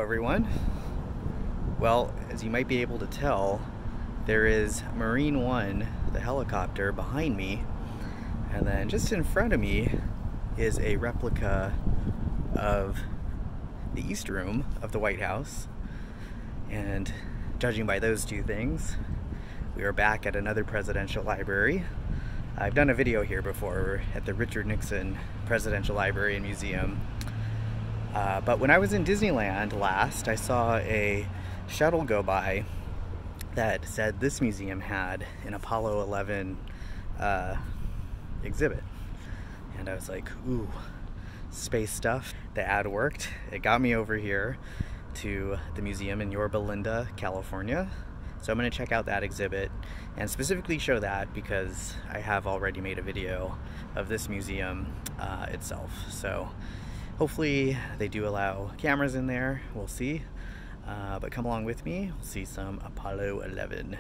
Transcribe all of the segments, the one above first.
everyone. Well, as you might be able to tell, there is Marine One, the helicopter, behind me, and then just in front of me is a replica of the East Room of the White House. And judging by those two things, we are back at another presidential library. I've done a video here before at the Richard Nixon Presidential Library and Museum. But when I was in Disneyland last, I saw a shuttle go by that said this museum had an Apollo 11 exhibit. And I was like, ooh, space stuff. The ad worked. It got me over here to the museum in Yorba Linda, California. So I'm going to check out that exhibit and specifically show that because I have already made a video of this museum itself. So hopefully they do allow cameras in there. We'll see. But come along with me. We'll see some Apollo 11.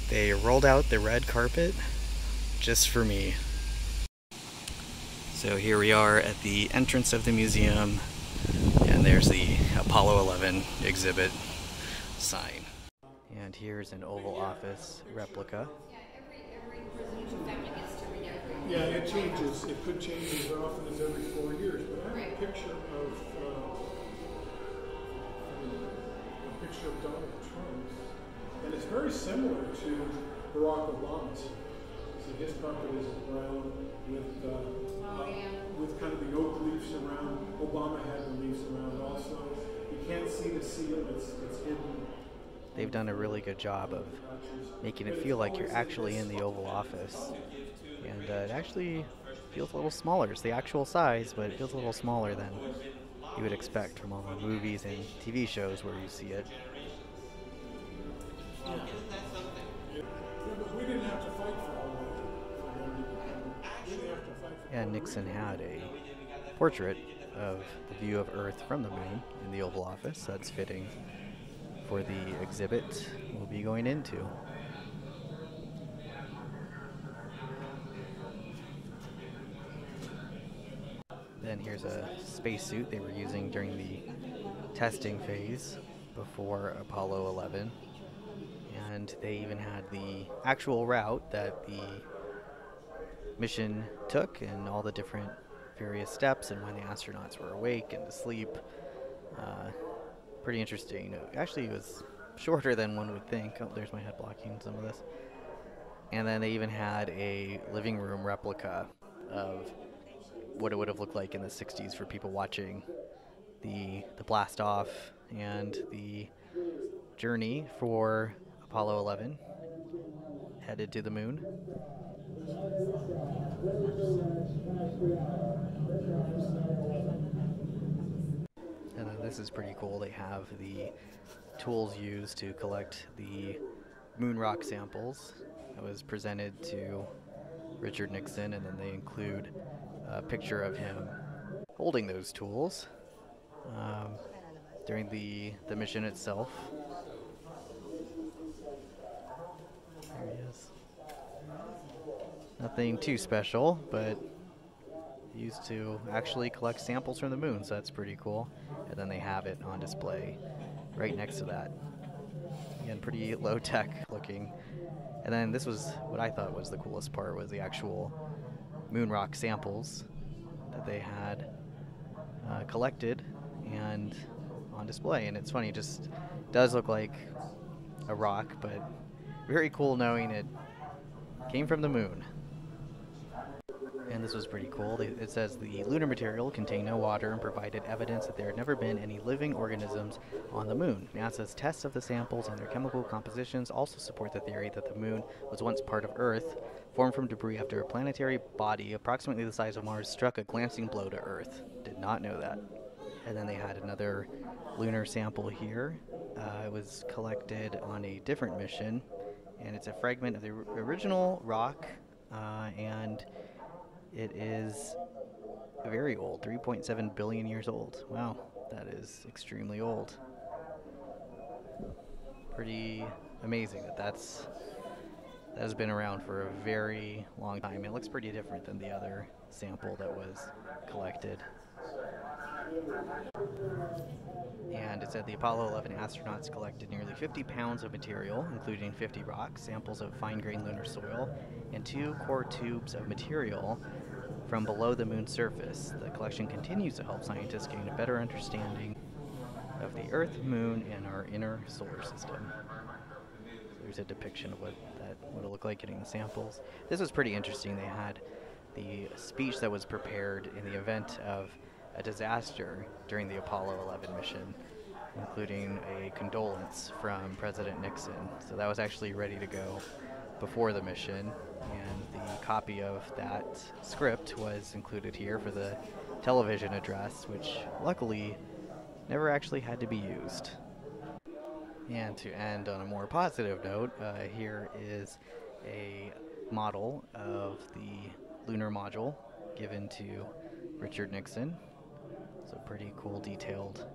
They rolled out the red carpet just for me. So here we are at the entrance of the museum, and there's the Apollo 11 exhibit sign. And here's an Oval Office replica. Yeah, it changes. It could change as often as every 4 years. But I have a picture of Donald Trump, and it's very similar to Barack Obama's. So his carpet is brown with kind of the oak leaves around. Obama had the leaves around also. You can't see the seal. It's hidden. They've done a really good job of making it feel like you're actually in the Oval Office. And it actually feels a little smaller. It's the actual size, but it feels a little smaller than you would expect from all the movies and TV shows where you see it. And Nixon had a portrait of the view of Earth from the moon in the Oval Office. That's fitting for the exhibit we'll be going into. Then here's a spacesuit they were using during the testing phase before Apollo 11. And they even had the actual route that the mission took and all the different various steps and when the astronauts were awake and asleep. Pretty interesting. Actually, it was shorter than one would think. Oh, there's my head blocking some of this. And then they even had a living room replica of what it would have looked like in the 60s for people watching the blast off and the journey for Apollo 11 headed to the moon. And then this is pretty cool. They have the tools used to collect the moon rock samples that was presented to Richard Nixon, and then they include a picture of him holding those tools during the mission itself. There he is. Nothing too special, but used to actually collect samples from the moon, so that's pretty cool. And then they have it on display right next to that. Again, pretty low-tech looking. And then this was what I thought was the coolest part, was the actual moon rock samples that they had collected and on display. And it's funny, it just does look like a rock, but very cool knowing it came from the moon. And this was pretty cool. It says the lunar material contained no water and provided evidence that there had never been any living organisms on the moon. NASA's tests of the samples and their chemical compositions also support the theory that the moon was once part of Earth, formed from debris after a planetary body approximately the size of Mars struck a glancing blow to Earth. Did not know that. And then they had another lunar sample here. It was collected on a different mission, and it's a fragment of the original rock, and it is very old, 3.7 billion years old. Wow, that is extremely old. Pretty amazing that that has been around for a very long time. It looks pretty different than the other sample that was collected. And said the Apollo 11 astronauts collected nearly 50 pounds of material, including 50 rocks, samples of fine-grained lunar soil, and 2 core tubes of material from below the moon's surface. The collection continues to help scientists gain a better understanding of the Earth, Moon, and our inner solar system. So there's a depiction of what that would look like getting the samples. This was pretty interesting. They had the speech that was prepared in the event of a disaster during the Apollo 11 mission, including a condolence from President Nixon. So that was actually ready to go before the mission, and the copy of that script was included here for the television address, which luckily never actually had to be used. And to end on a more positive note, here is a model of the lunar module given to Richard Nixon. It's a pretty cool detailed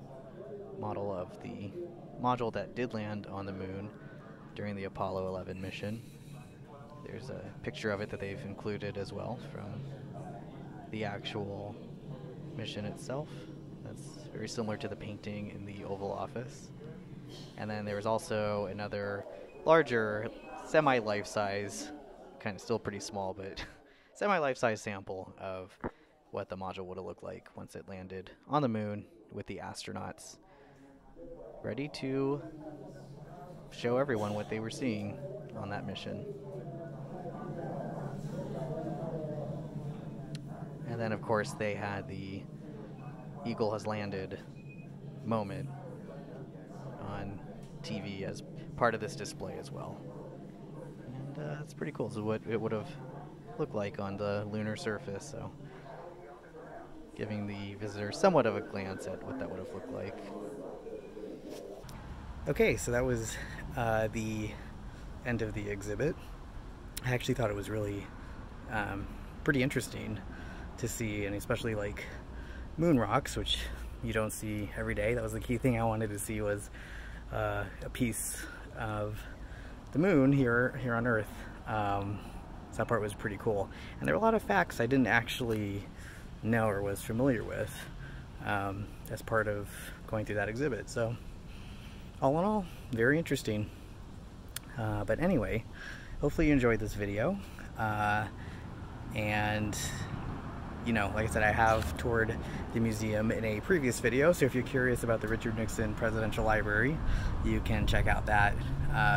model of the module that did land on the moon during the Apollo 11 mission. There's a picture of it that they've included as well from the actual mission itself. That's very similar to the painting in the Oval Office. And then there was also another larger semi-life-size, kind of still pretty small, but semi-life-size sample of what the module would have looked like once it landed on the moon with the astronauts ready to show everyone what they were seeing on that mission. And then, of course, they had the Eagle has landed moment on TV as part of this display as well. And it's pretty cool. So what it would have looked like on the lunar surface, so giving the visitor somewhat of a glance at what that would have looked like. Okay, so that was the end of the exhibit. I actually thought it was really pretty interesting to see, and especially like moon rocks, which you don't see every day. That was the key thing I wanted to see, was a piece of the moon here on Earth. So that part was pretty cool. And there were a lot of facts I didn't actually know or was familiar with as part of going through that exhibit. So all in all, very interesting. But anyway, hopefully you enjoyed this video. And you know, like I said, I have toured the museum in a previous video, so if you're curious about the Richard Nixon Presidential Library, you can check out that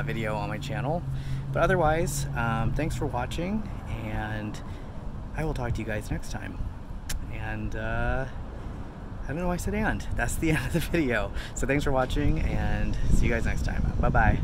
video on my channel. But otherwise, thanks for watching, and I will talk to you guys next time. And I don't know why I said and. That's the end of the video. So thanks for watching, and see you guys next time. Bye-bye.